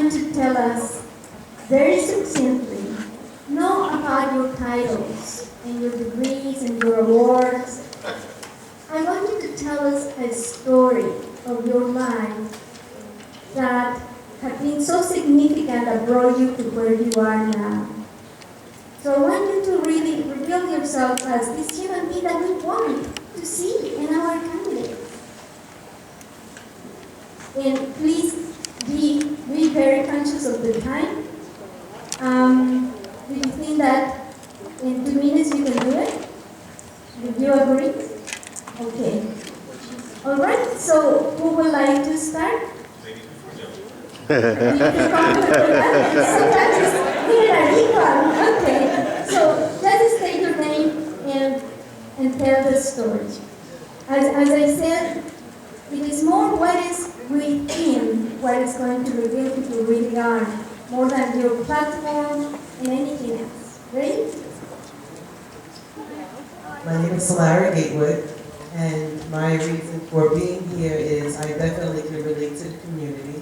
going to tell us very succinctly, not about your titles and your degrees and your awards. I want you to tell us a story of your life that had been so significant that brought you to where you are now. So I want you to really reveal yourself as this human being that we want to see in our candidate. And please be very conscious of the time. Do you think that in 2 minutes you can do it? Do you agree? Okay. All right, so who would like to start? You can come with that. Okay, so let's take your name and tell the story. As I said, it is more what is within what is going to reveal who you really are, more than your platform and anything else. Ready? My name is Solara Gatewood, and my reason for being here is I definitely can relate to the community.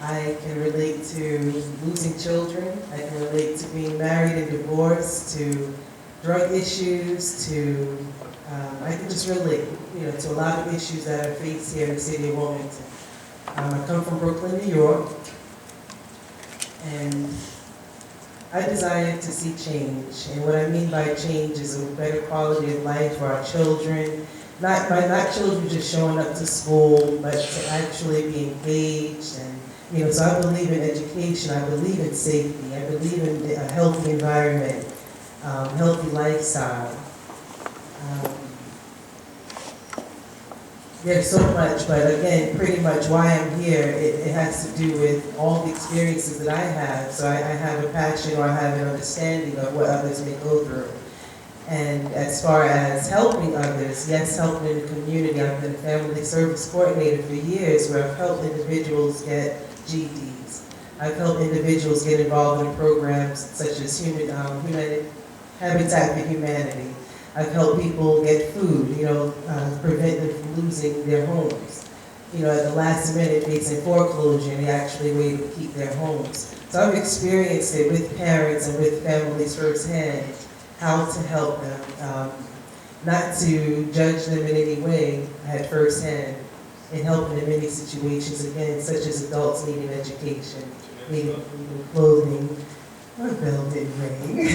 I can relate to losing children. I can relate to being married and divorced, to drug issues, to I can just relate, to a lot of issues that are faced here in the city of Wilmington. I come from Brooklyn, New York, and I desire to see change. And what I mean by change is a better quality of life for our children. Not children just showing up to school, but to actually be engaged. And so I believe in education. I believe in safety. I believe in a healthy environment, healthy lifestyle. There's so much, but again, pretty much why I'm here, it has to do with all the experiences that I have. So I have a passion or I have an understanding of what others may go through. And as far as helping others, yes, helping in the community. I've been a family service coordinator for years where I've helped individuals get GEDs. I've helped individuals get involved in programs such as Habitat for Humanity. I've helped people get food, prevent them from losing their homes. At the last minute facing foreclosure, and they actually were able to keep their homes. So I've experienced it with parents and with families firsthand, how to help them, not to judge them in any way. I had firsthand in helping in many situations, again, such as adults needing education, needing clothing. My bell didn't ring.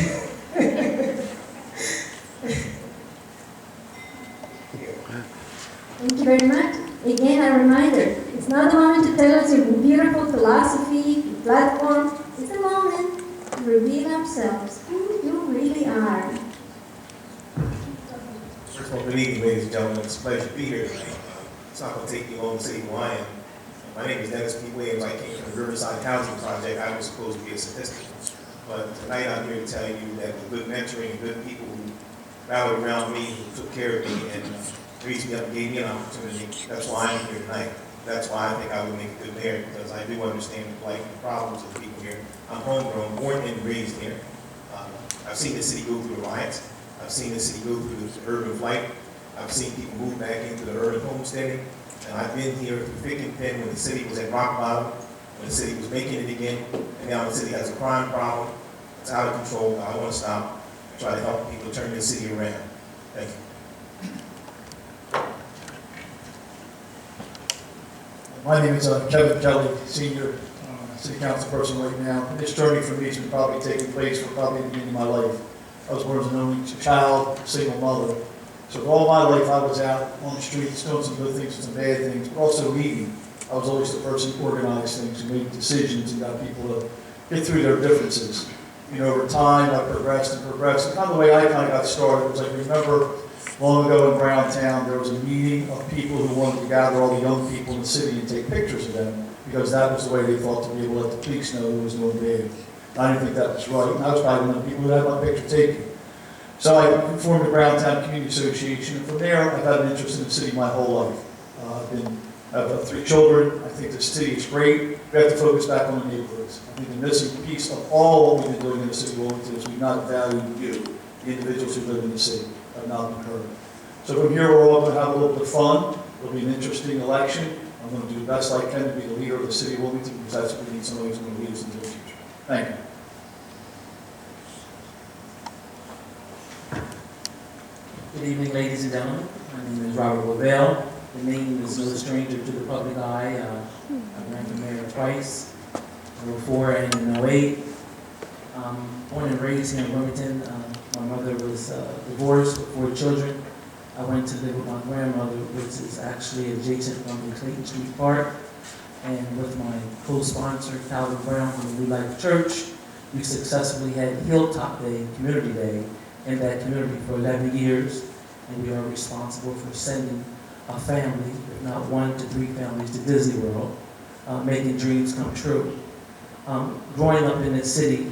Thank you very much. Again, a reminder, it's not the moment to tell us your beautiful philosophy, your platform. It's the moment to reveal ourselves, who you really are. First of all, good evening, ladies and gentlemen. It's a pleasure to be here tonight. It's not going to take me long to say who I am. My name is Dennis P. Williams. I came from the Riverside Housing Project. I was supposed to be a statistic. But tonight I'm here to tell you that with good mentoring and good people who rallied around me, who took care of me, and raised me up and gave me an opportunity, that's why I'm here tonight. That's why I think I would make a good mayor, because I do understand the plight and the problems of the people here. I'm homegrown, born and raised here. I've seen the city go through the riots. I've seen the city go through the urban flight. I've seen people move back into the urban homesteading. And I've been here through thick and thin when the city was at rock bottom, when the city was making it again, and now the city has a crime problem. It's out of control. I want to stop and try to help people turn this city around. Thank you. My name is Kevin Kelly, Senior City Council person right now. This journey for me has been probably taking place for probably the beginning of my life. I was born as an only child, single mother. So for all my life I was out on the streets doing some good things and some bad things, but also leading. I was always the person who organized things and made decisions and got people to get through their differences. Over time I progressed and progressed. And kind of the way I kind of got started was, I remember long ago in Browntown, there was a meeting of people who wanted to gather all the young people in the city and take pictures of them, because that was the way they thought to be able to let the police know who was doing bad. I didn't think that was right, and I was probably one of the people who had my picture taken. So I formed the Browntown Community Association, and from there I've had an interest in the city my whole life. I have 3 children. I think the city is great. We have to focus back on the neighborhoods. I think the missing piece of all what we've been doing in the city of Wilmington is we've not valued you, the individuals who live in the city, have not been heard. So from here we're all going to have a little bit of fun. It'll be an interesting election. I'm going to do the best I can to be the leader of the city of Wilmington, because that's what we need, somebody who's going to lead us into the future. Thank you. Good evening, ladies and gentlemen. My name is Robert Lavelle. The name is no stranger to the public eye. I ran for mayor twice, in 04 and in 08. Born and raised here in Wilmington. My mother was divorced with 4 children. I went to live with my grandmother, which is actually adjacent from the Clayton Street Park. And with my co-sponsor, Calvin Brown from the New Life Church, we successfully had Hilltop Day, Community Day, in that community for 11 years. And we are responsible for sending a family, if not 1 to 3 families, to Disney World, making dreams come true. Growing up in this city,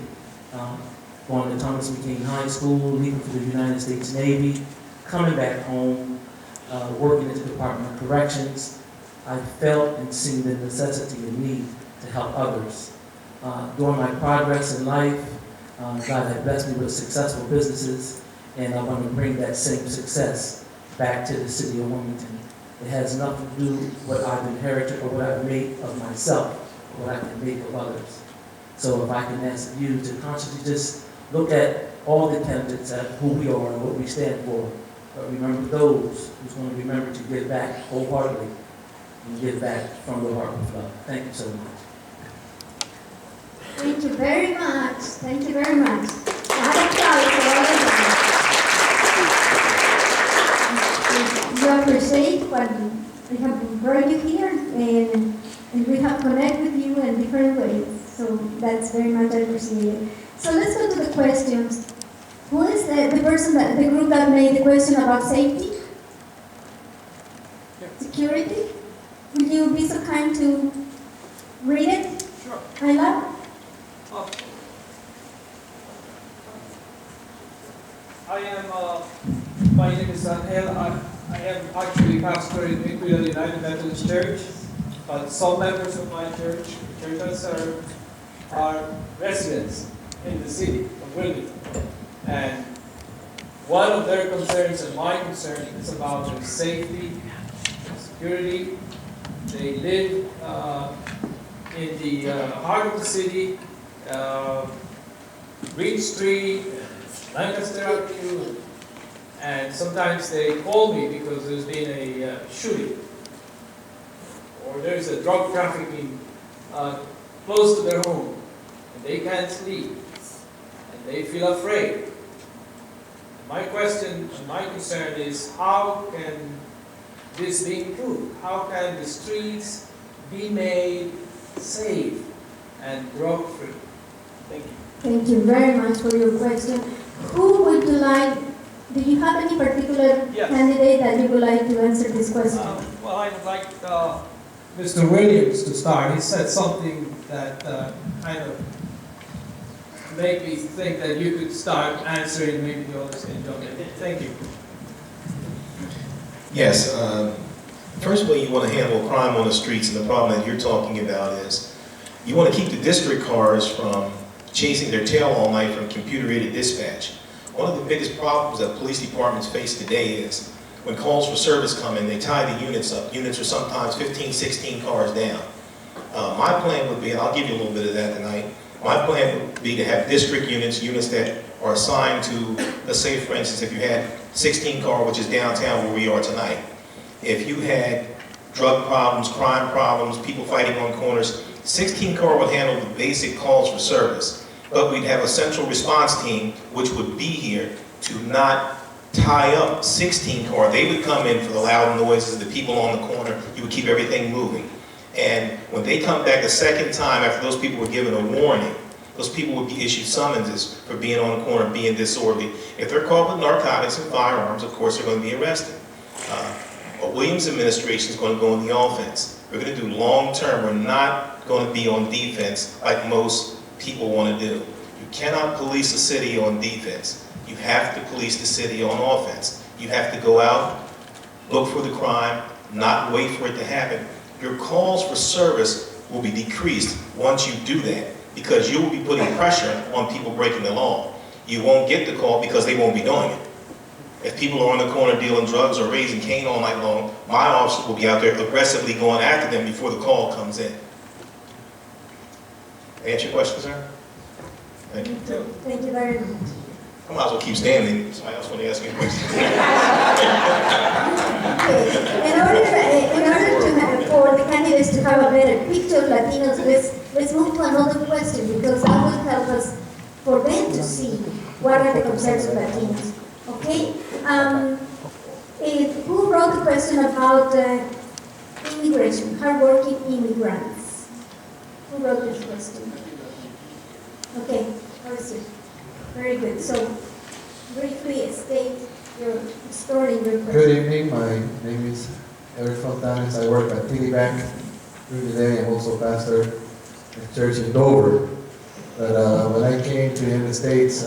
going to Thomas McKean High School, leaving for the United States Navy, coming back home, working at the Department of Corrections, I felt and seen the necessity and need to help others. During my progress in life, God had blessed me with successful businesses, and I want to bring that same success back to the city of Wilmington. It has nothing to do with what I've inherited or what I've made of myself, or what I can make of others. So if I can ask you to consciously just look at all the candidates at who we are and what we stand for, but remember those who's going to remember to give back wholeheartedly and give back from the heart with love. Thank you so much. Thank you very much. Thank you very much. You appreciate what we have brought you here, and we have connected with you in different ways. So that's very much appreciated. So let's go to the questions. Who is the person the group that made the question about safety? Security? Will you be so kind to read it? Sure. I love. I am, my name is Angel. I am actually pastor in Equidad United Methodist Church, but some members of my church, the church I serve, are residents in the city of Wilmington. And one of their concerns and my concern is about their safety, security. They live in the heart of the city, Green Street, Lancaster Avenue, and sometimes they call me because there's been a shooting, or there's a drug trafficking close to their home, and they can't sleep, and they feel afraid. My question and my concern is, how can this be improved? How can the streets be made safe and drug-free? Thank you. Thank you very much for your question. Who would you like, do you have any particular Yes. candidate that you would like to answer this question? Well, I would like Mr. Williams to start. He said something that kind of made me think that you could start answering, maybe the others can jump in. Thank you. Yes, first way you want to handle crime on the streets, and the problem that you're talking about is you want to keep the district cars from chasing their tail all night from computer-aided dispatch. One of the biggest problems that police departments face today is when calls for service come in, they tie the units up. Units are sometimes 15, 16 cars down. My plan would be, and I'll give you a little bit of that tonight, my plan would be to have district units, units that are assigned to, let's say for instance, if you had 16 car, which is downtown where we are tonight. If you had drug problems, crime problems, people fighting on corners, 16 car would handle the basic calls for service. But we'd have a central response team which would be here to not tie up 16 car. They would come in for the loud noises, the people on the corner, you would keep everything moving. And when they come back a second time after those people were given a warning, those people would be issued summonses for being on the corner, being disorderly. If they're caught with narcotics and firearms, of course they're going to be arrested. But Williams' administration is going to go on the offense. We're going to do long-term. We're not going to be on defense like most people want to do. You cannot police a city on defense. You have to police the city on offense. You have to go out, look for the crime, not wait for it to happen. Your calls for service will be decreased once you do that, because you will be putting pressure on people breaking the law. You won't get the call because they won't be doing it. If people are on the corner dealing drugs or raising cane all night long, my officers will be out there aggressively going after them before the call comes in. Answer your question, sir? Thank you. Thank you very much. I might as well keep standing. Somebody else want to ask me a question. Okay. In order to have, for the candidates to have a better picture of Latinos, let's move to another question, because that will help us for them to see what are the concerns of Latinos. Okay? Who wrote the question about immigration, hardworking immigrants? Who wrote this question? Okay, Arthur. Very good. So, briefly state your story, your question. Good evening. My name is Eric Fontanes. I work at TD Bank during the day. I'm also pastor at church in Dover. But when I came to the United States,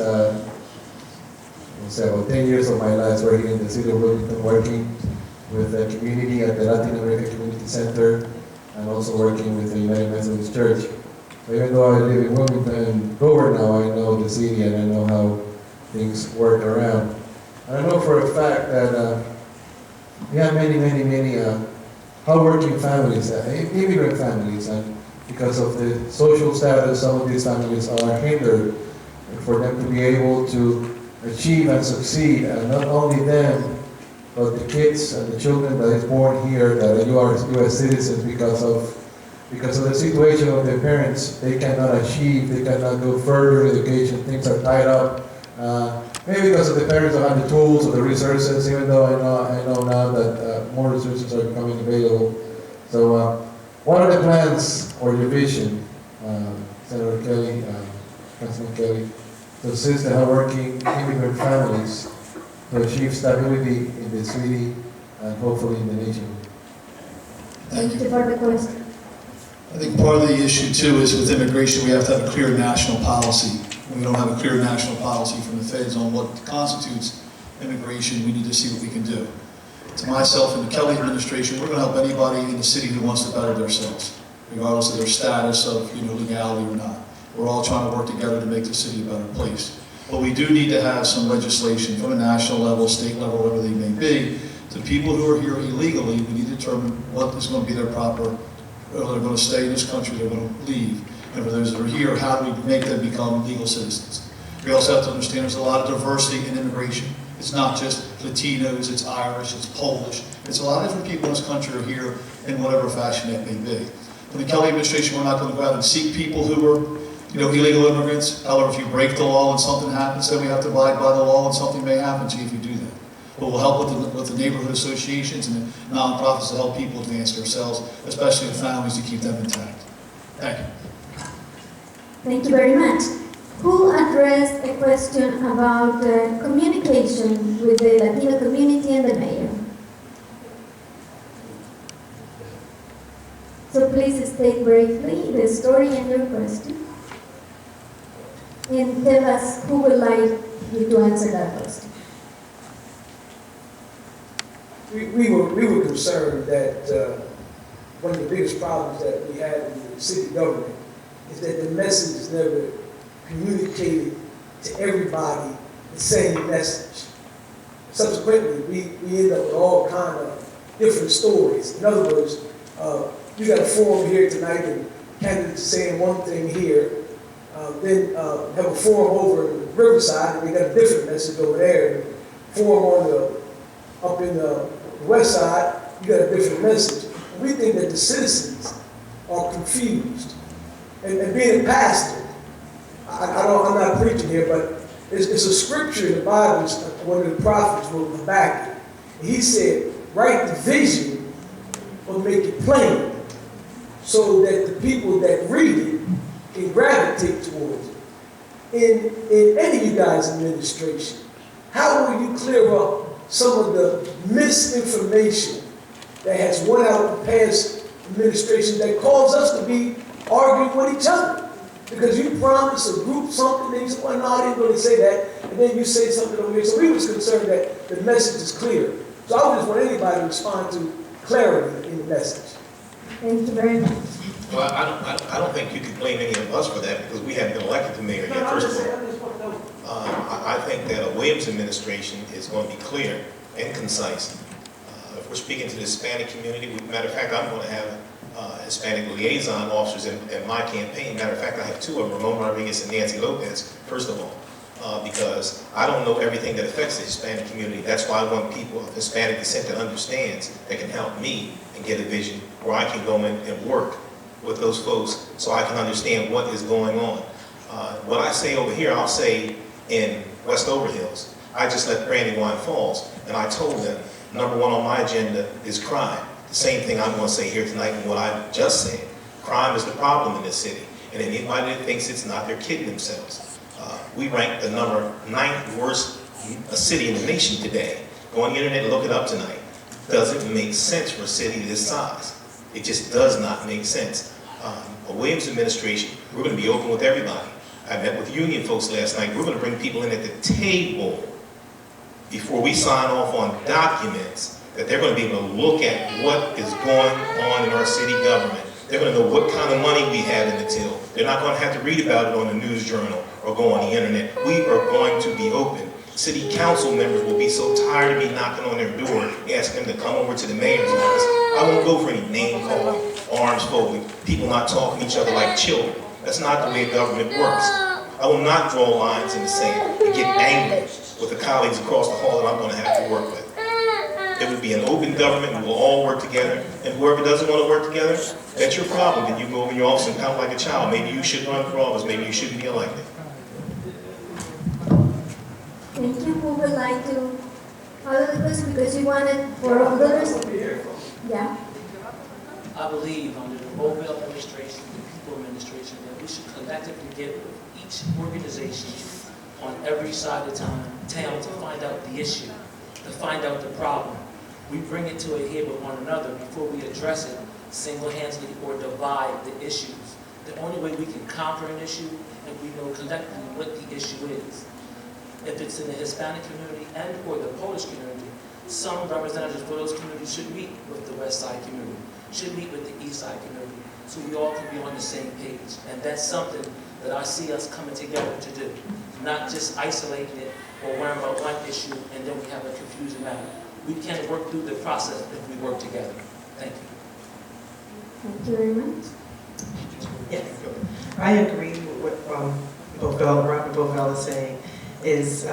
say about 10 years of my life working in the city of Wilmington, working with the community at the Latin American Community Center, and also working with the United Methodist Church. So even though I live in Wilmington, Dover now, I know the city and I know how things work around. And I know for a fact that we have many hardworking families, immigrant families, and because of the social status, some of these families are hindered for them to be able to achieve and succeed, and not only them, but the kids and the children that is born here that are U.S. citizens because of the situation of their parents. They cannot achieve, they cannot go further in education, things are tied up. Maybe because of the parents don't have the tools or the resources, even though I know now that more resources are becoming available. So what are the plans or your vision, Senator Kelly, Councilman Kelly, to assist the hardworking immigrant families to achieve stability in the city and hopefully in the nation? Thank you. For the question. I think part of the issue too is with immigration, we have to have a clear national policy. When we don't have a clear national policy from the feds on what constitutes immigration, we need to see what we can do. To myself and the Kelly administration, we're going to help anybody in the city who wants to better themselves, regardless of their status of legality or not. We're all trying to work together to make the city a better place. But we do need to have some legislation from a national level, state level, whatever they may be. To people who are here illegally, we need to determine what is going to be their proper, whether they're going to stay in this country, they're going to leave. And for those that are here, how do we make them become legal citizens? We also have to understand there's a lot of diversity in immigration. It's not just Latinos, it's Irish, it's Polish. It's a lot of different people in this country are here in whatever fashion that may be. In the Kelly administration, we're not going to go out and seek people who are illegal immigrants. However, if you break the law and something happens, then we have to abide by the law and something may happen to you if you do that. But we'll help with the neighborhood associations and the nonprofits to help people advance themselves, especially the families, to keep them intact. Thank you. Thank you very much. Who addressed a question about communication with the Latino community and the mayor? So please state briefly the story and your question. And tell us who would like you to answer that question. We were concerned that one of the biggest problems that we had in the city government is that the message is never communicated to everybody the same message. Subsequently, we end up with all kind of different stories. In other words, you got a forum here tonight and candidates saying one thing here, then have a forum over in Riverside and they got a different message over there. And forum up in the west side, you got a different message. And we think that the citizens are confused. And being a pastor, I'm not preaching here, but it's a scripture in the Bible, one of the prophets wrote Habakkuk. And he said, write the vision or make it plain so that the people that read it can gravitate towards it. In any of you guys' administration, how will you clear up some of the misinformation that has went out in past administrations that caused us to be arguing with each other? Because you promise a group something, and you say, well, no, I didn't really say that, and then you say something over here. So we was concerned that the message is clear. So I would just want anybody to respond to clarity in the message. Thank you very much. Well, I don't think you can blame any of us for that because we haven't been elected to mayor yet, first of all. I think that a Williams administration is going to be clear and concise. If we're speaking to the Hispanic community, matter of fact, I'm going to have Hispanic liaison officers in my campaign. Matter of fact, I have two of them, Ramon Rodriguez and Nancy Lopez, first of all, because I don't know everything that affects the Hispanic community. That's why I want people of Hispanic descent that understands, that can help me and get a vision where I can go in and work with those folks so I can understand what is going on. What I say over here, I'll say in West Overhills. I just left Brandywine Falls, and I told them, number one on my agenda is crime. The same thing I'm going to say here tonight and what I just said. Crime is the problem in this city, and anybody that thinks it's not, they're kidding themselves. We rank the #9th worst city in the nation today. Go on the internet and look it up tonight. Doesn't make sense for a city this size. It just does not make sense. A Williams administration, we're going to be open with everybody. I met with union folks last night. We're going to bring people in at the table before we sign off on documents that they're going to be able to look at what is going on in our city government. They're going to know what kind of money we have in the till. They're not going to have to read about it on the news journal or go on the internet. We are going to be open. City council members will be so tired of me knocking on their door, asking them to come over to the mayor's office. I won't go for any name calling, arms folding, people not talking to each other like children. That's not the way government works. I will not draw lines in the sand and get angry with the colleagues across the hall that I'm going to have to work with. It would be an open government, and we'll all work together. And whoever doesn't want to work together, that's your problem. Then you go in your office and pout like a child. Maybe you should run for office. Maybe you shouldn't be elected. Thank you. Who would like to follow the question because you wanted for others? Yeah. I believe under the Mobile administration, the People administration, that we should collectively get with each organization on every side of town to find out the issue, to find out the problem. We bring it to a head with one another before we address it single-handedly or divide the issues. The only way we can conquer an issue and we know collectively what the issue is. If it's in the Hispanic community and or the Polish community, some representatives for those communities should meet with the West Side community, should meet with the East Side community, so we all can be on the same page. And that's something that I see us coming together to do, not just isolating it or worrying about one issue and then we have a confusing matter. We can work through the process if we work together. Thank you. Thank you very much. Yes, I agree with what Robert Bovell is saying, is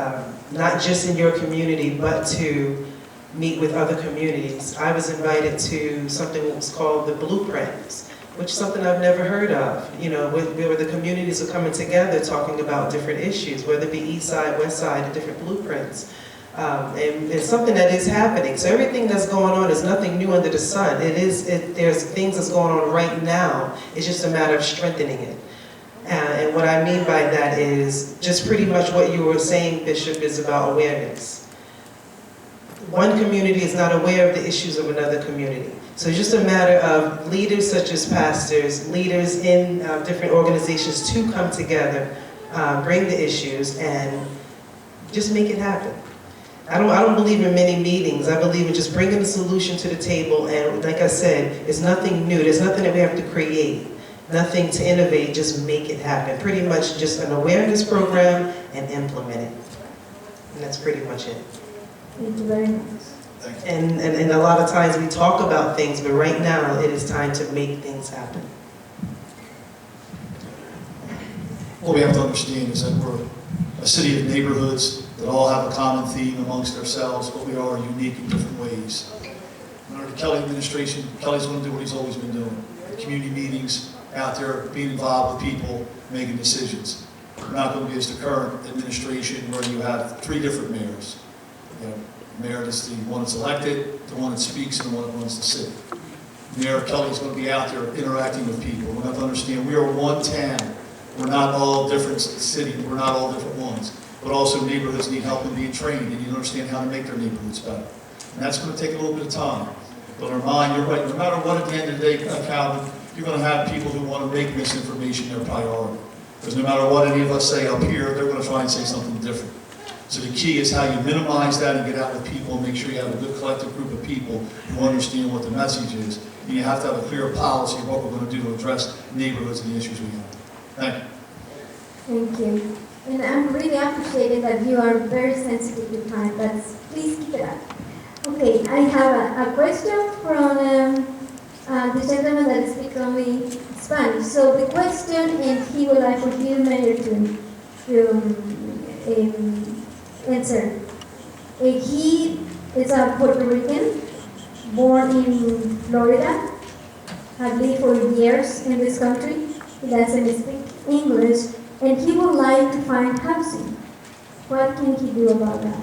not just in your community, but to meet with other communities. I was invited to something that was called the Blueprints, which is something I've never heard of, where the communities are coming together talking about different issues, whether it be East Side, West Side, and different blueprints. And it's something that is happening. So everything that's going on is nothing new under the sun. There's things that's going on right now. It's just a matter of strengthening it. And what I mean by that is just pretty much what you were saying, Bishop, is about awareness. One community is not aware of the issues of another community. So it's just a matter of leaders such as pastors, leaders in different organizations to come together, bring the issues, and just make it happen. I don't believe in many meetings. I believe in just bringing the solution to the table, and like I said, it's nothing new. There's nothing that we have to create, nothing to innovate, just make it happen. Pretty much just an awareness program and implement it. And that's pretty much it. Thank you very much. And a lot of times we talk about things, but right now it is time to make things happen. What we have to understand is that we're a city of neighborhoods that all have a common theme amongst ourselves, but we are unique in different ways. Under the Kelly administration, Kelly's going to do what he's always been doing. Community meetings, out there, being involved with people, making decisions. We're not going to be as the current administration where you have 3 different mayors. You know, mayor that's the one that's elected, the one that speaks, and the one that runs the city. Mayor Kelly's going to be out there interacting with people. We're going to have to understand we are one town. We're not all different cities. We're not all different ones. But also neighborhoods need help in being trained and you understand how to make their neighborhoods better. And that's going to take a little bit of time. But in our mind, you're right. No matter what, at the end of the day, Calvin, you're going to have people who want to make misinformation their priority. Because no matter what any of us say up here, they're going to try and say something different. So the key is how you minimize that and get out with people and make sure you have a good collective group of people who understand what the message is. And you have to have a clear policy of what we're going to do to address neighborhoods and the issues we have. Thank you. Thank you. And I'm really appreciating that you are very sensitive to time, but please keep it up. Okay, I have a question from the gentleman that speaks only Spanish. So the question, and he would like for you, Mayor, to answer. He is a Puerto Rican, born in Florida, have lived for years in this country. He doesn't speak English, and he would like to find housing. What can he do about that?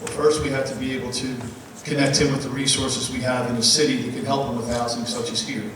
Well, first we have to be able to connect him with the resources we have in the city that can help him with housing such as here.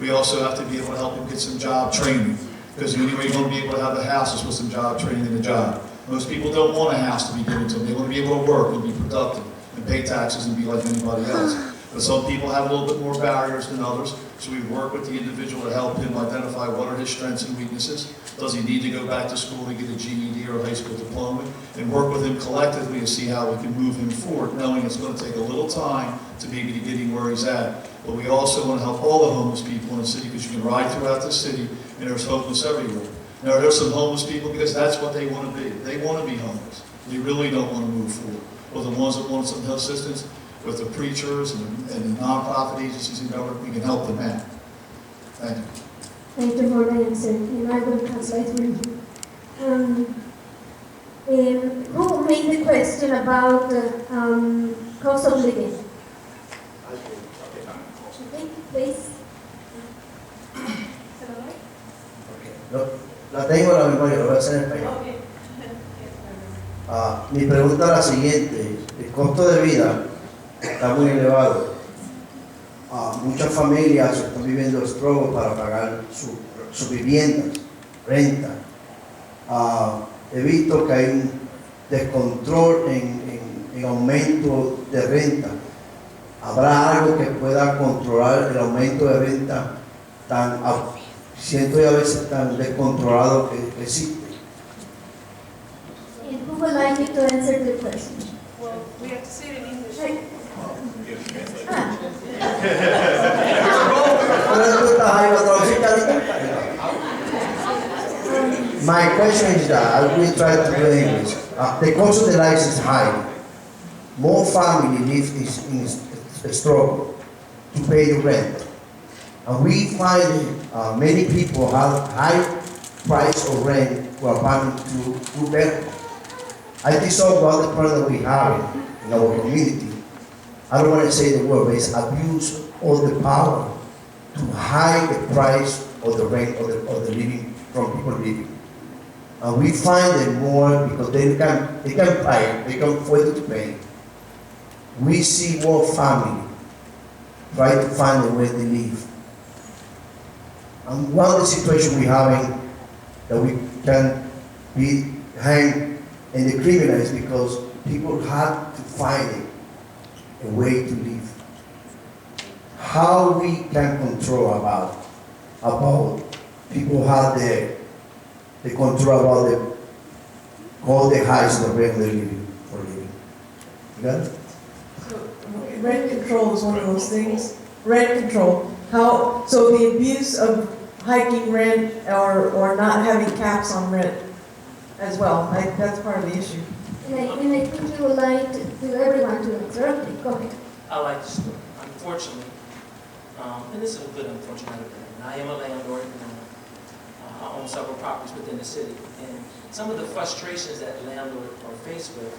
We also have to be able to help him get some job training, because the only way you're going to be able to have a house is with some job training and a job. Most people don't want a house to be given to them. They want to be able to work and be productive and pay taxes and be like anybody else. But some people have a little bit more barriers than others, so we work with the individual to help him identify what are his strengths and weaknesses. Does he need to go back to school to get a GED or a high school diploma? And work with him collectively to see how we can move him forward, knowing it's going to take a little time to be able to get him where he's at. But we also want to help all the homeless people in the city, because you can ride throughout the city and there's homeless everywhere. Now, there's some homeless people because that's what they want to be. They want to be homeless. They really don't want to move forward. Or the ones that want some health assistance, with the preachers and the nonprofit agencies in government, we can help them out. Thank you. Thank you for the answer, and I will translate for you. Who made the question about cost of living? Okay, please. La tengo en la memoria, lo voy a hacer en español. Mi pregunta es la siguiente: el costo de vida está muy elevado. Muchas familias están viviendo estragos para pagar sus viviendas, renta. He visto que hay un descontrol en aumento de renta. ¿Habrá algo que pueda controlar el aumento de renta tan siento y a veces tan descontrolado que existe? And who would like you to answer the question? Well, we have to say it in English. My question is that I will try to do English. The cost of the life is high. More family live in a struggle to pay the rent. And we find many people have high price of rent for apartment to two bedroom. I think so about the problem that we have in our community. I don't want to say the word, but it's abuse all the power to hide the price of the rent of the living from people living. And we find them more because they can pay, they can afford to pay. We see more family try to find a way to live. And one of the situations we're having that we can be hanged and the criminals because people have to find a way to live. How we can control about people have the control about all the highs of regular living for living. You got it? So rent control is one of those things. Rent control. So the abuse of hiking rent or not having caps on rent as well. That's part of the issue. And I think you would like to everyone to answer. Okay, go ahead. I like the story. Unfortunately, and this is a good unfortunate thing. I am a landlord, and I own several properties within the city. And some of the frustrations that landlords are faced with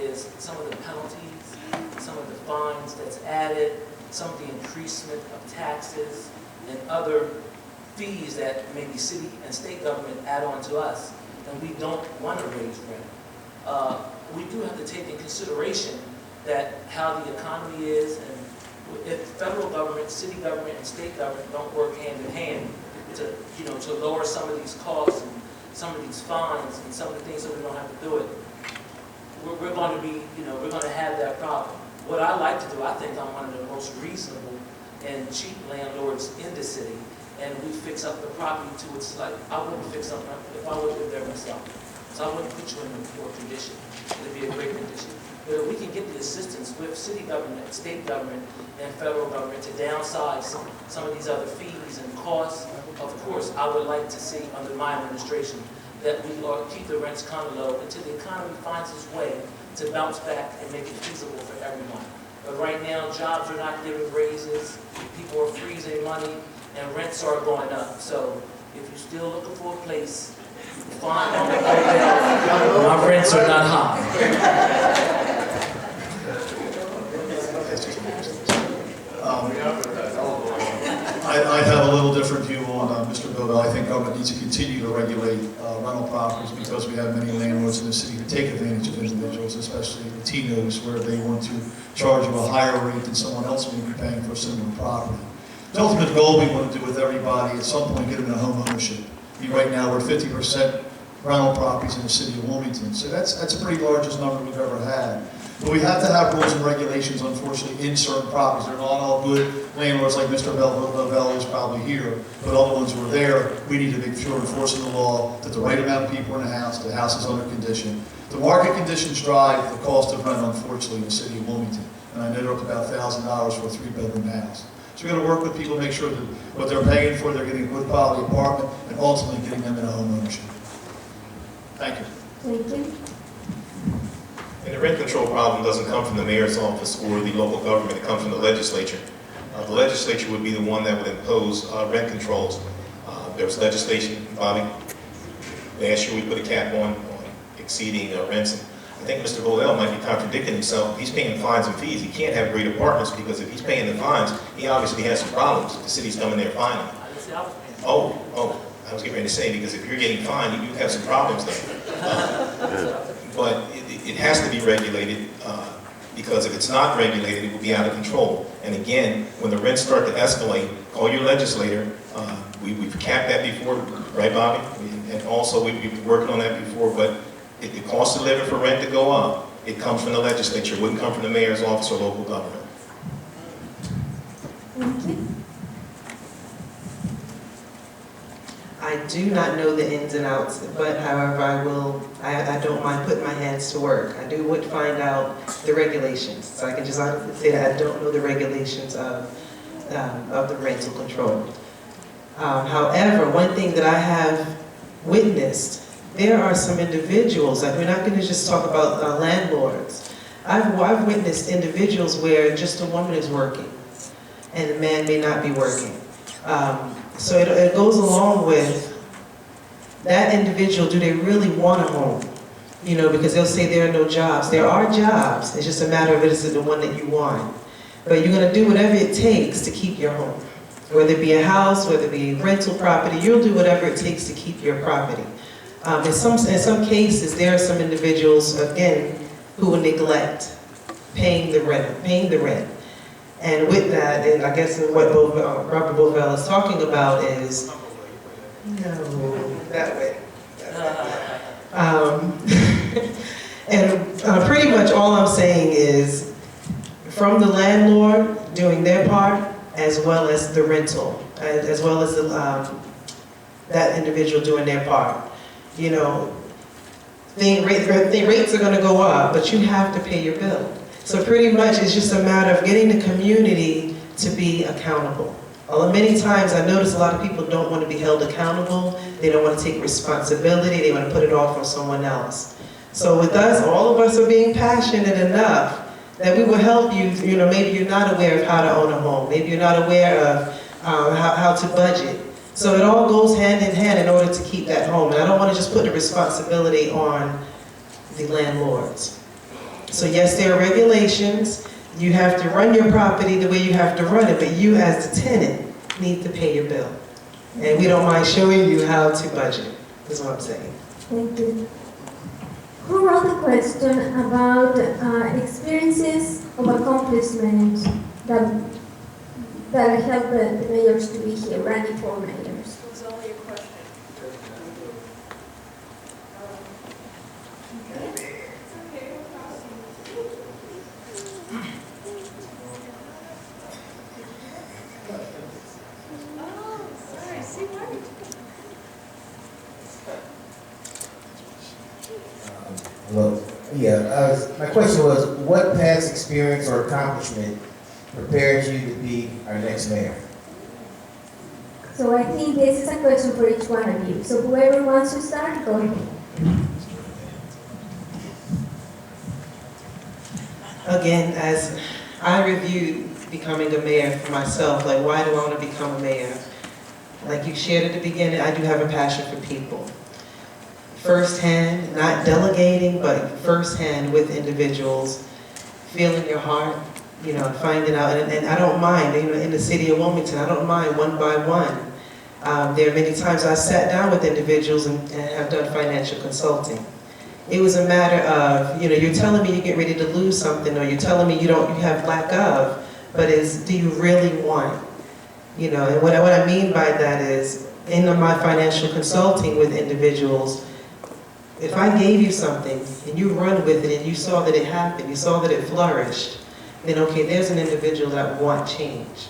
is some of the penalties, some of the fines that's added, some of the increasement of taxes, and other fees that maybe city and state government add on to us. And we don't want to raise rent. We do have to take in consideration that how the economy is, and if federal government, city government, and state government don't work hand in hand to lower some of these costs and some of these fines and some of the things that we don't have to do it, we're going to be, we're going to have that problem. What I like to do, I think I'm one of the most reasonable and cheap landlords in the city, and we fix up the property to its like I wouldn't fix up if I would live there myself. So I wouldn't put you in a poor condition. It'd be a great condition. But if we can get the assistance with city government, state government, and federal government to downsize some of these other fees and costs, of course, I would like to see under my administration that we ought to keep the rents kind of low until the economy finds its way to bounce back and make it feasible for everyone. But right now, jobs are not giving raises, people are freezing money, and rents are going up. So if you're still looking for a place, find one that my rents are not high. I have a little different view on Mr. Bovell. I think government needs to continue to regulate rental properties because we have many landlords in the city who take advantage of individuals, especially Latinos, where they want to charge you a higher rate than someone else may be paying for a similar property. The ultimate goal we want to do with everybody at some point get them into home ownership. I mean, right now we're 50% rental properties in the city of Wilmington, so that's the pretty largest number we've ever had. But we have to have rules and regulations, unfortunately, in certain properties. They're not all good landlords like Mr. Bovell is probably here, but all the ones who are there, we need to make sure enforcing the law that the right amount of people are in the house is under condition. The market conditions drive the cost of rent, unfortunately, in the city of Wilmington. And I know they're up to about $1,000 for a 3-bedroom house. So we're going to work with people to make sure that what they're paying for, they're getting a good quality apartment, and ultimately getting them into home ownership. Thank you. Thank you. And the rent control problem doesn't come from the mayor's office or the local government, it comes from the legislature. The legislature would be the one that would impose rent controls. There was legislation, Bobby, last year we put a cap on exceeding rents. And I think Mr. Bovell might be contradicting himself. He's paying fines and fees. He can't have great apartments because if he's paying the fines, he obviously has some problems. The city's coming there fining. Oh, I was getting ready to say, because if you're getting fined, you have some problems there. But it has to be regulated, because if it's not regulated, it will be out of control. And again, when the rents start to escalate, call your legislator. We've capped that before, right, Bobby? And also, we've been working on that before, but the cost of living for rent to go up, it comes from the legislature. It wouldn't come from the mayor's office or local government. Thank you. I do not know the ins and outs, but however I don't mind putting my hands to work. I would find out the regulations. So I can just honestly say that I don't know the regulations of the rental control. However, one thing that I have witnessed, there are some individuals, like we're not going to just talk about landlords. I've witnessed individuals where just a woman is working and the man may not be working. So it goes along with that individual, do they really want a home? You know, because they'll say there are no jobs. There are jobs, it's just a matter of is it the one that you want. But you're going to do whatever it takes to keep your home. Whether it be a house, whether it be a rental property, you'll do whatever it takes to keep your property. In some cases, there are some individuals, again, who will neglect paying the rent. And with that, and I guess what Robert Bovell is talking about is, that way. And pretty much all I'm saying is, from the landlord doing their part, as well as the rental, as well as that individual doing their part. You know, the rates are going to go up, but you have to pay your bill. So pretty much it's just a matter of getting the community to be accountable. Many times I notice a lot of people don't want to be held accountable. They don't want to take responsibility. They want to put it off on someone else. So with us, all of us are being passionate enough that we will help you. You know, maybe you're not aware of how to own a home. Maybe you're not aware of how to budget. So it all goes hand in hand in order to keep that home. And I don't want to just put the responsibility on the landlords. So yes, there are regulations. You have to run your property the way you have to run it, but you as the tenant need to pay your bill. And we don't mind showing you how to budget, is what I'm saying. Thank you. Who wrote the question about experiences of accomplishment that help the mayors to be here, running for mayors? It was only a question. Well, yeah, my question was, what past experience or accomplishment prepared you to be our next mayor? So I think this is a question for each one of you. So whoever wants to start, go ahead. Again, as I reviewed becoming a mayor for myself, like why do I want to become a mayor? Like you shared at the beginning, I do have a passion for people. Firsthand, not delegating, but firsthand with individuals, feeling your heart, you know, finding out, and I don't mind, you know, in the city of Wilmington, I don't mind one by one. There are many times I sat down with individuals and have done financial consulting. It was a matter of, you know, you're telling me you get ready to lose something, or you're telling me you have lack of, but do you really want? You know, and what I mean by that is, in my financial consulting with individuals, if I gave you something and you run with it and you saw that it happened, you saw that it flourished, then okay, there's an individual that want change.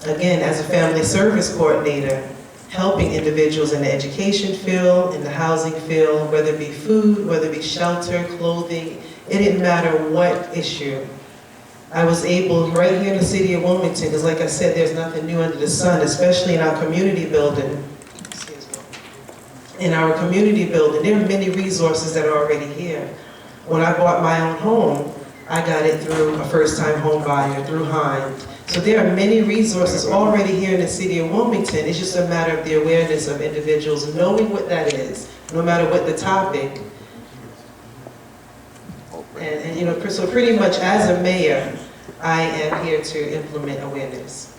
Again, as a family service coordinator, helping individuals in the education field, in the housing field, whether it be food, whether it be shelter, clothing, it didn't matter what issue. I was able, right here in the city of Wilmington, because like I said, there's nothing new under the sun, especially in our community building. Excuse me. In our community building, there are many resources that are already here. When I bought my own home, I got it through a first-time home buyer, through Hine. So there are many resources already here in the city of Wilmington. It's just a matter of the awareness of individuals knowing what that is, no matter what the topic. And you know, so pretty much as a mayor, I am here to implement awareness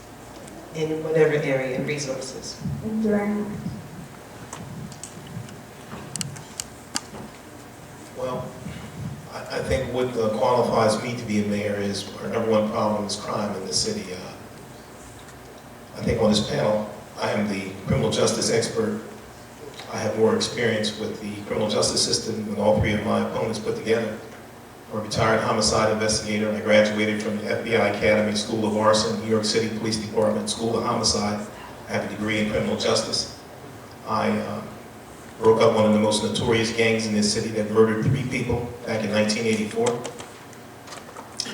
in whatever area and resources. Thank you very much. Well, I think what qualifies me to be a mayor is our number one problem is crime in the city. I think on this panel, I am the criminal justice expert. I have more experience with the criminal justice system than all three of my opponents put together. I'm a retired homicide investigator, and I graduated from the FBI Academy School of Arson, New York City Police Department School of Homicide. I have a degree in criminal justice. I broke up one of the most notorious gangs in this city that murdered 3 people back in 1984.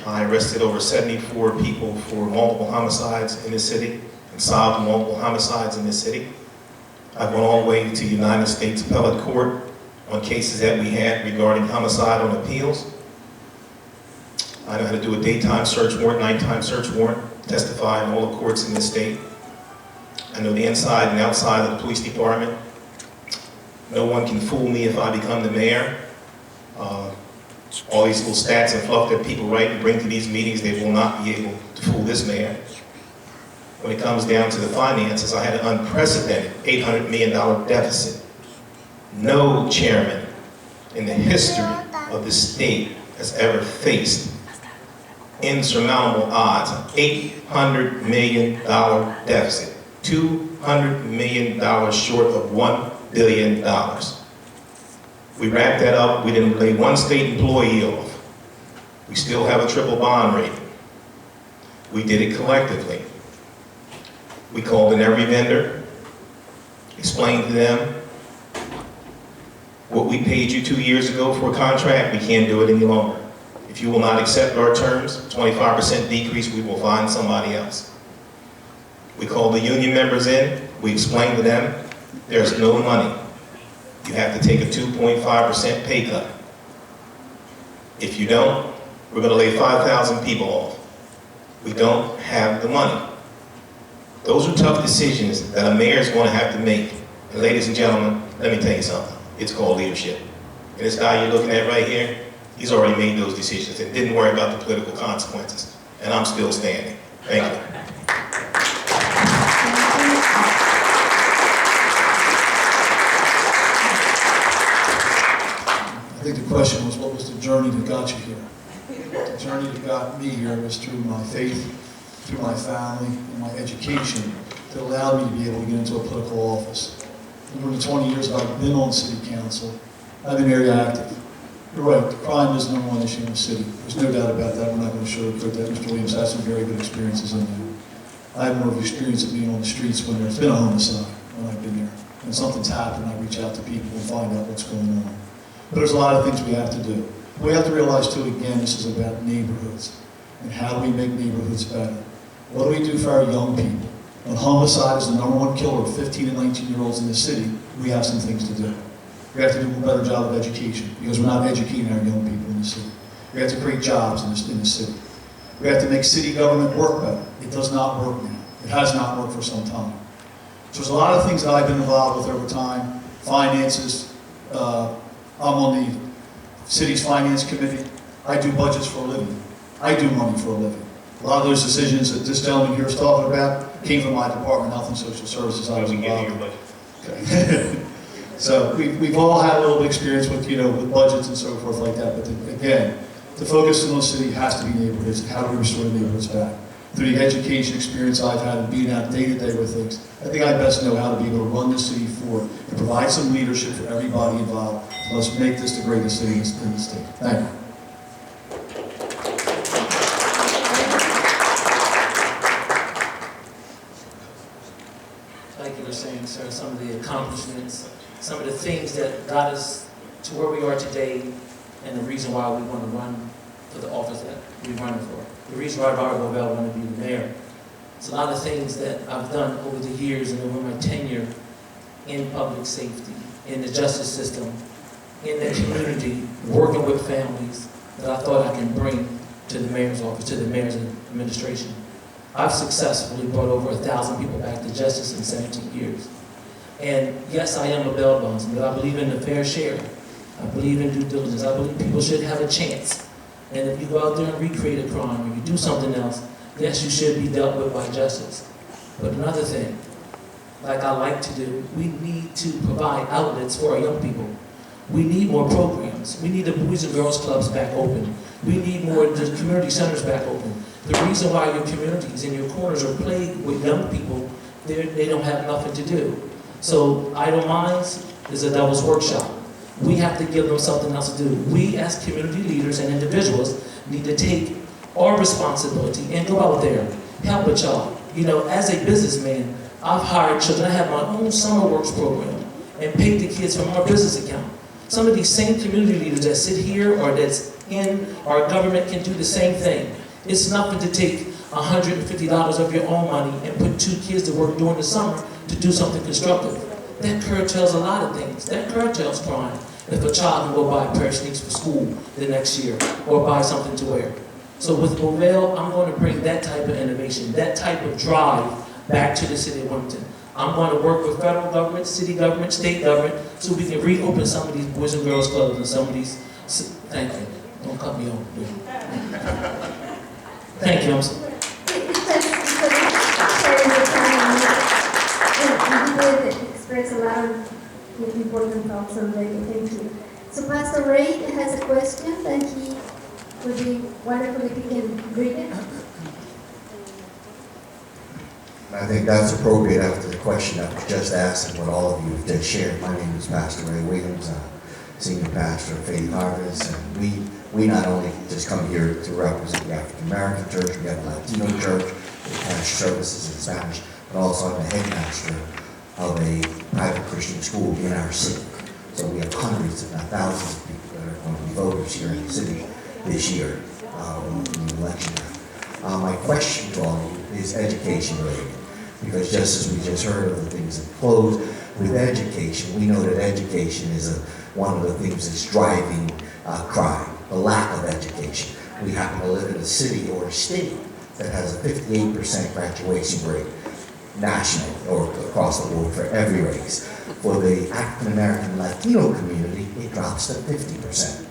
I arrested over 74 people for multiple homicides in this city and solved multiple homicides in this city. I've gone all the way to United States Appellate Court on cases that we had regarding homicide on appeals. I know how to do a daytime search warrant, nighttime search warrant, testify in all the courts in this state. I know the inside and outside of the police department. No one can fool me if I become the mayor. All these little stats and fluff that people write and bring to these meetings, they will not be able to fool this mayor. When it comes down to the finances, I had an unprecedented $800 million deficit. No chairman in the history of the state has ever faced insurmountable odds. $800 million deficit. $200 million short of $1 billion. We wrapped that up. We didn't lay one state employee off. We still have a triple bond rating. We did it collectively. We called in every vendor, explained to them what we paid you 2 years ago for a contract, we can't do it any longer. If you will not accept our terms, 25% decrease, we will find somebody else. We called the union members in, we explained to them, there's no money. You have to take a 2.5% pay cut. If you don't, we're going to lay 5,000 people off. We don't have the money. Those are tough decisions that a mayor is going to have to make. And ladies and gentlemen, let me tell you something. It's called leadership. And this guy you're looking at right here, he's already made those decisions and didn't worry about the political consequences. And I'm still standing. Thank you. I think the question was, what was the journey that got you here? The journey that got me here was through my faith, through my family, and my education that allowed me to be able to get into a political office. And during the 20 years that I've been on city council, I've been very active. You're right, crime is the number one issue in the city. There's no doubt about that. We're not going to sugarcoat that. Mr. Williams has some very good experiences in there. I have more of the experience of being on the streets when there's been a homicide, when I've been there. When something's happened, I reach out to people and find out what's going on. But there's a lot of things we have to do. We have to realize, too, again, this is about neighborhoods. And how do we make neighborhoods better? What do we do for our young people? When homicide is the #1 killer of 15 and 19-year-olds in the city, we have some things to do. We have to do a better job of education because we're not educating our young people in the city. We have to create jobs in the city. We have to make city government work better. It does not work now. It has not worked for some time. So there's a lot of things that I've been involved with over time. Finances, I'm on the city's finance committee. I do budgets for a living. I do money for a living. A lot of those decisions that this gentleman here is talking about came from my department, Health and Social Services. I was involved with. Okay. So we've all had a little experience with, with budgets and so forth like that. But again, the focus in the city has to be neighborhoods. How do we restore the neighborhoods back? Through the education experience I've had and being out day to day with things, I think I best know how to be able to run the city forward and provide some leadership for everybody involved. So let's make this the greatest city in the state. Thank you. Like you were saying, sir, some of the accomplishments, some of the things that got us to where we are today, and the reason why we want to run for the office that we're running for. The reason why Robert Lavelle wanted to be the mayor. It's a lot of things that I've done over the years and over my tenure in public safety, in the justice system, in the community, working with families that I thought I can bring to the mayor's office, to the mayor's administration. I've successfully brought over 1,000 people back to justice in 17 years. And yes, I am a bail bondsman, but I believe in the fair share. I believe in due diligence. I believe people should have a chance. And if you go out there and recreate a crime or you do something else, yes, you should be dealt with by justice. But another thing, like I like to do, we need to provide outlets for our young people. We need more programs. We need the Boys and Girls Clubs back open. We need more of the community centers back open. The reason why your communities and your corners are plagued with young people, they don't have nothing to do. So Idle Minds is a devil's workshop. We have to give them something else to do. We as community leaders and individuals need to take our responsibility and go out there, help a child. As a businessman, I've hired children. I have my own summer works program and paid the kids from our business account. Some of these same community leaders that sit here or that's in our government can do the same thing. It's nothing to take $150 of your own money and put 2 kids to work during the summer to do something constructive. That curtails a lot of things. That curtails crime. If a child can go buy a pair of sneakers for school the next year or buy something to wear. So with Lavelle, I'm going to bring that type of innovation, that type of drive back to the city of Wilmington. I'm going to work with federal government, city government, state government, so we can reopen some of these Boys and Girls Clubs and some of these. Thank you. Don't cut me off. Thank you. I'm sorry. Express a lot of important thoughts on that. Thank you. So Pastor Ray has a question that he would be wonderful if he can read it. I think that's appropriate after the question that was just asked and what all of you have just shared. My name is Pastor Ray Williams, Senior Pastor of Faith Harvest, and we not only just come here to represent the African American church, we have a Latino church, we have services in Spanish, but also I'm the head pastor of a private Christian school in our city. So we have hundreds, if not thousands of people that are going to be voters here in the city this year in the election. My question to all of you is education related, because just as we just heard of the things that close with education, we know that education is one of the things that's driving crime, the lack of education. We happen to live in a city or a state that has a 58% graduation rate nationally or across the board for every race. For the African American Latino community, it drops to 50%.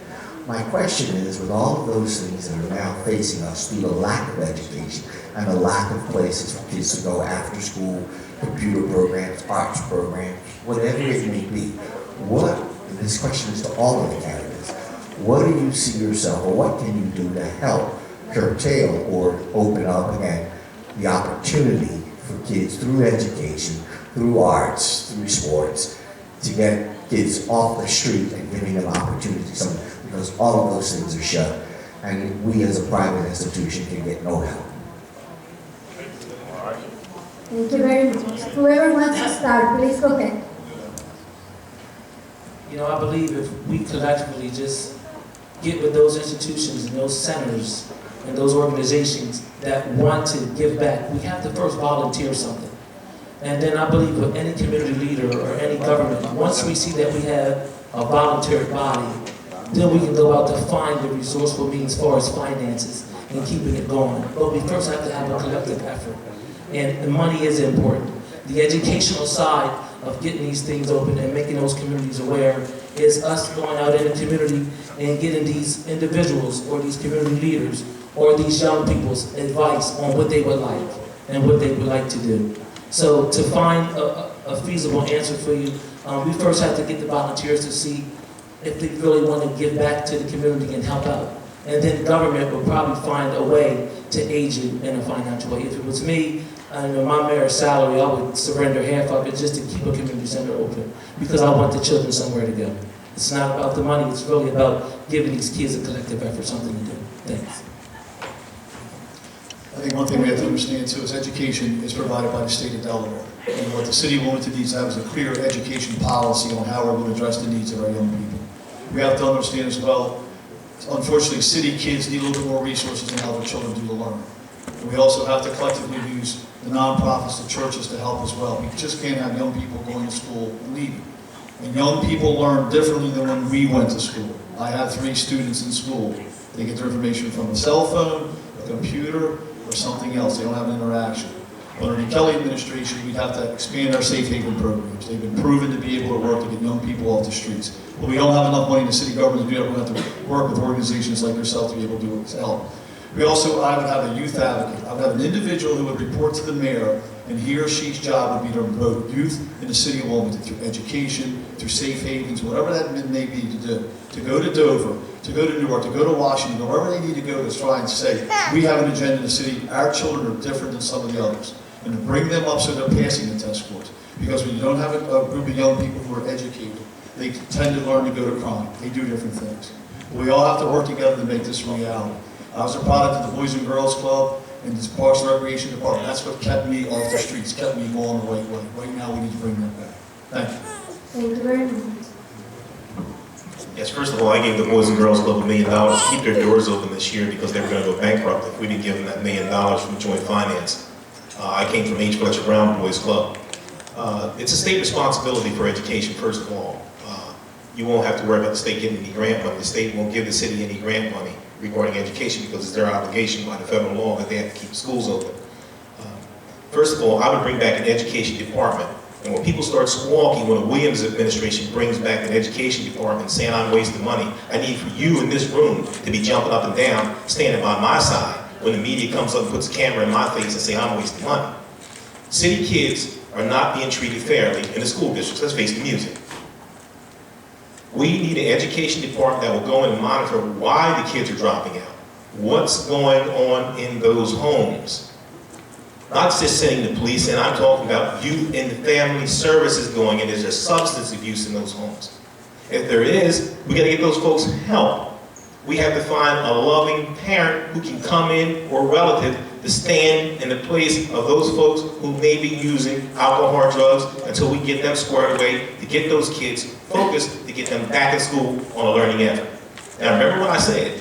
My question is, with all of those things that are now facing us through the lack of education and the lack of places for kids to go after school, computer programs, arts programs, whatever it may be, and this question is to all of the candidates, what do you see yourself, or what can you do to help curtail or open up again the opportunity for kids through education, through arts, through sports, to get kids off the street and giving them opportunities, because all of those things are shut, and we as a private institution can get no help. Thank you very much. Whoever wants to start, please go ahead. I believe if we collectively just get with those institutions and those centers and those organizations that want to give back, we have to first volunteer something. And then I believe with any community leader or any government, once we see that we have a volunteer body, then we can go out to find the resourceful means as far as finances and keeping it going. But we first have to have a collective effort. And the money is important. The educational side of getting these things open and making those communities aware is us going out in the community and getting these individuals or these community leaders or these young people's advice on what they would like and what they would like to do. So to find a feasible answer for you, we first have to get the volunteers to see if they really want to give back to the community and help out. And then government will probably find a way to aid you in a financial way. If it was me, my mayor's salary, I would surrender half of it just to keep a community center open because I want the children somewhere to go. It's not about the money, it's really about giving these kids a collective effort, something to do. Thanks. I think one thing we have to understand too is education is provided by the state of Delaware. And what the city of Wilmington needs to have is a clear education policy on how we're going to address the needs of our young people. We have to understand as well, unfortunately, city kids need a little bit more resources than other children do to learn. And we also have to collectively use the nonprofits, the churches to help as well. We just can't have young people going to school and leaving. And young people learn differently than when we went to school. I have 3 students in school. They get their information from a cell phone, a computer, or something else. They don't have an interaction. Under the Kelly administration, we'd have to expand our safe haven programs. They've been proven to be able to work to get young people off the streets. But we don't have enough money in the city government to do that. We're going to have to work with organizations like yourself to be able to do it to help. I would have a youth advocate. I would have an individual who would report to the mayor, and he or she's job would be to promote youth in the city of Wilmington through education, through safe havens, whatever that may be to do. To go to Dover, to go to Newark, to go to Washington, wherever they need to go to try and say, we have an agenda in the city, our children are different than some of the others. And to bring them up so they're passing the test scores. Because when you don't have a group of young people who are educated, they tend to learn to go to crime. They do different things. We all have to work together to make this a reality. I was a product of the Boys and Girls Club and the Parks and Recreation Department. That's what kept me off the streets, kept me going the right way. Right now, we need to bring that back. Thank you. Thank you very much. Yes, first of all, I gave the Boys and Girls Club $1 million to keep their doors open this year because they were going to go bankrupt if we didn't give them that $1 million from joint finance. I came from H. Fletcher Brown Boys Club. It's a state responsibility for education, first of all. You won't have to worry about the state getting any grant money. The state won't give the city any grant money regarding education because it's their obligation by the federal law that they have to keep schools open. First of all, I would bring back an education department. And when people start squawking when the Williams administration brings back an education department saying I'm wasting money, I need for you in this room to be jumping up and down, standing by my side when the media comes up and puts a camera in my face and say I'm wasting money. City kids are not being treated fairly in the school districts. Let's face the music. We need an education department that will go in and monitor why the kids are dropping out. What's going on in those homes? Not just sending the police in, I'm talking about youth and family services going in. Is there substance abuse in those homes? If there is, we gotta get those folks help. We have to find a loving parent who can come in or relative to stand in the place of those folks who may be using alcohol or drugs until we get them squared away to get those kids focused, to get them back in school on a learning effort. Now remember what I said.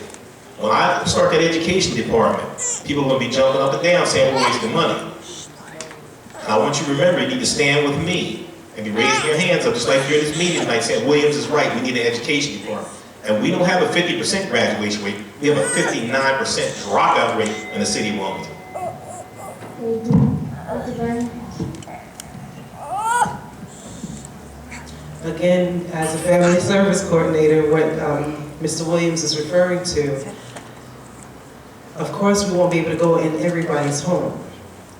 When I start that education department, people are going to be jumping up and down saying we're wasting money. And I want you to remember, you need to stand with me and be raising your hands up just like you're in this meeting tonight saying Williams is right, we need an education department. And we don't have a 50% graduation rate, we have a 59% dropout rate in the city of Wilmington. Thank you. Dr. Byrne? Again, as a family service coordinator, what Mr. Williams is referring to, of course we won't be able to go in everybody's home.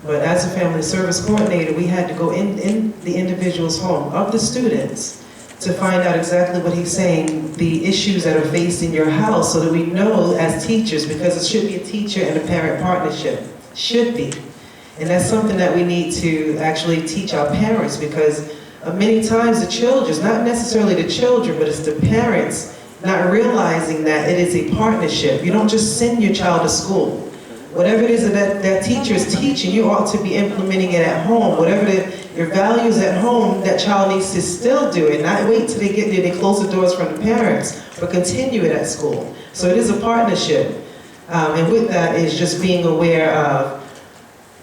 But as a family service coordinator, we had to go in the individual's home of the students to find out exactly what he's saying, the issues that are facing your house, so that we know as teachers, because it should be a teacher and a parent partnership, should be. And that's something that we need to actually teach our parents, because many times the children, not necessarily the children, but it's the parents not realizing that it is a partnership. You don't just send your child to school. Whatever it is that teacher is teaching, you ought to be implementing it at home. Whatever your values at home, that child needs to still do it. Not wait till they get there, they close the doors from the parents, but continue it at school. So it is a partnership. And with that is just being aware of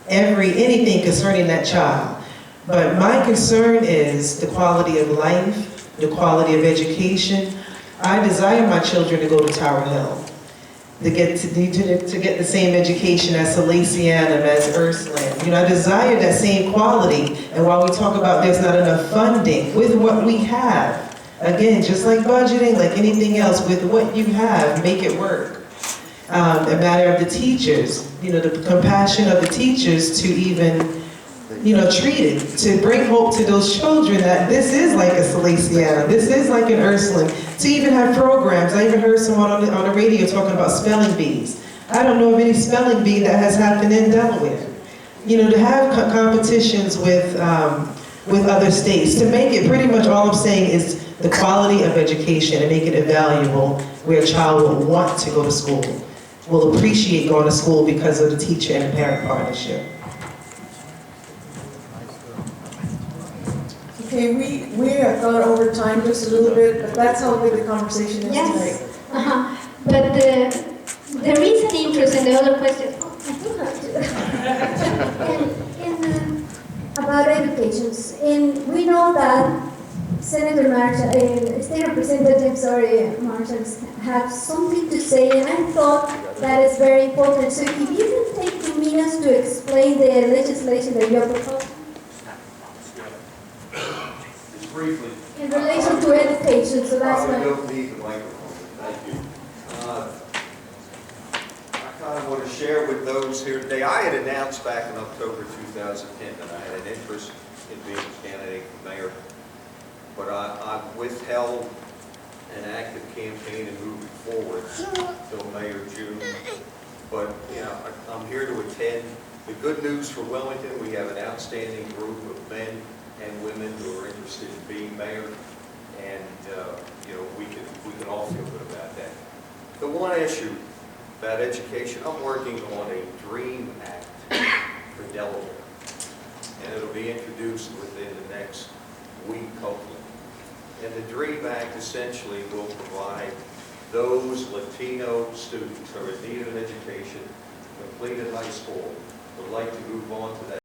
anything concerning that child. But my concern is the quality of life, the quality of education. I desire my children to go to Tower Hill, to get the same education as Salesianum, as Ursuline. You know, I desire that same quality. And while we talk about there's not enough funding, with what we have, again, just like budgeting, like anything else, with what you have, make it work. A matter of the teachers, you know, the compassion of the teachers to even, you know, treat it, to bring hope to those children that this is like a Salesiana, this is like an Ursuline, to even have programs. I even heard someone on the radio talking about spelling bees. I don't know of any spelling bee that has happened in Delaware. You know, to have competitions with other states, to make it pretty much all I'm saying is the quality of education and making it valuable where a child will want to go to school, will appreciate going to school because of the teacher and the parent partnership. Okay, we have gone over time just a little bit, but that's how good the conversation is Yes. tonight. But there is an interest in the other question. Oh, I do have to. About educations. And we know that Senator Marshall, State Representative, Marshall have something to say, and I thought that is very important. So if you can take 2 minutes to explain the legislation that you are proposing. Just briefly. In relation to education, so that's Probably why. don't need the microphone, thank you. I kind of want to share with those here today, I had announced back in October 2010 that I had an interest in being a candidate for mayor, but I withheld an active campaign and moving forward till May or June. But, you know, I'm here to attend. The good news for Wilmington, we have an outstanding group of men and women who are interested in being mayor, and you know, we can all feel good about that. The one issue about education, I'm working on a DREAM Act for Delaware, and it'll be introduced within the next week, hopefully. And the DREAM Act essentially will provide those Latino students who are in need of an education, completed high school, would like to move on to that